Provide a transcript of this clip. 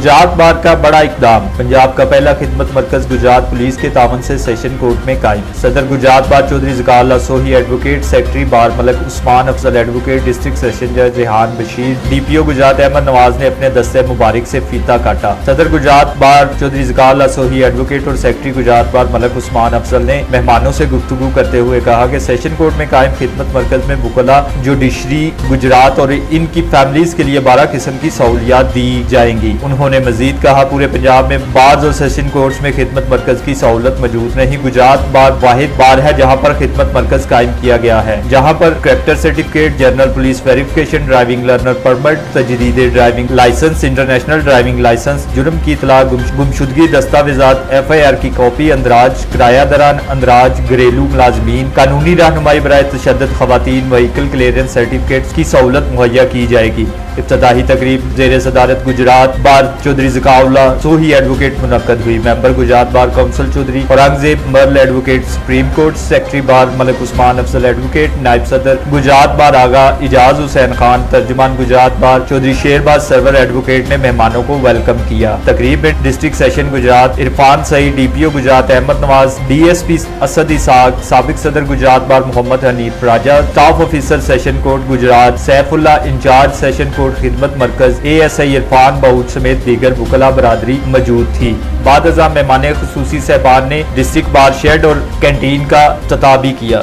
गुजरात बार का बड़ा इकदाम। पंजाब का पहला खिदमत मरकज गुजरात पुलिस के तावन से सेशन कोर्ट में कायम। सदर Gujrat bar Chaudhry Zakar Sohi advocate, secretary bar Malik Usman Afzal advocate, district session जज रेहान बशीर, DPO गुजरात अहमद नवाज ने अपने दस्ते मुबारक से फीता काटा। सदर गुजरात बार चौधरी ज़कार सोही एडवोकेट और सेक्रेटरी गुजरात बार मलक उस्मान अफजल ने मेहमानों से गुफ्तगू करते हुए कहा कि सेशन कोर्ट में कायम खिदमत मरकज में वुकला, जुडिशरी गुजरात और इनकी फैमिलीज के लिए 12 किस्म की सहूलियात दी जाएंगी। उन्होंने मजीद कहा, पूरे पंजाब में बार्स और सेशन कोर्ट्स में खिदमत मरकज की सहूलत मौजूद नहीं। गुजरात बार वाहिद बार है जहां पर खिदमत मरकज कायम किया गया है, जहां पर character certificate, general police verification, driving learner permit, तजदीद driving licence, international driving licence, जुर्म की इतला, गुमशुदगी दस्तावेजात, FIR की कॉपी, अंदराज किराया दरान, अंदराज घरेलू मुलाजमीन, कानूनी रहनुमाई बराए तशद्दुद खवातीन, व्हीकल क्लियरेंस सर्टिफिकेट की सहूलत मुहैया की जाएगी। इफ्तिताही तकरीब ज़ेर सदारत गुजरात बार चौधरी ज़कार सोही एडवोकेट मुनक्कद हुई। Member Gujrat bar council Chaudhry Aurangzeb मर्ल advocate supreme court, secretary bar Malik Usman Afzal advocate, नायब सदर गुजरात बार आगा इजाज हुसैन खान, तर्जुमान गुजरात बार चौधरी शेरबाज सरवर एडवोकेट ने मेहमानों को वेलकम किया। तकरीब में district session Gujrat Irfan Saeed, DPO Gujrat Ahmad Nawaz, DSP Asad Ishaq, साबिक सदर Gujrat bar Mohammad Hanif Raja, staff officer session court Gujrat Saifullah, incharge session court खिदमत मरकज ASI इरफान बहूद समेत दीगर वुकला बरादरी मौजूद थी। बाद अज़ा मेहमान खुसूसी साहबान ने डिस्ट्रिक्ट बार शेड और कैंटीन का इफ्तिताह भी किया।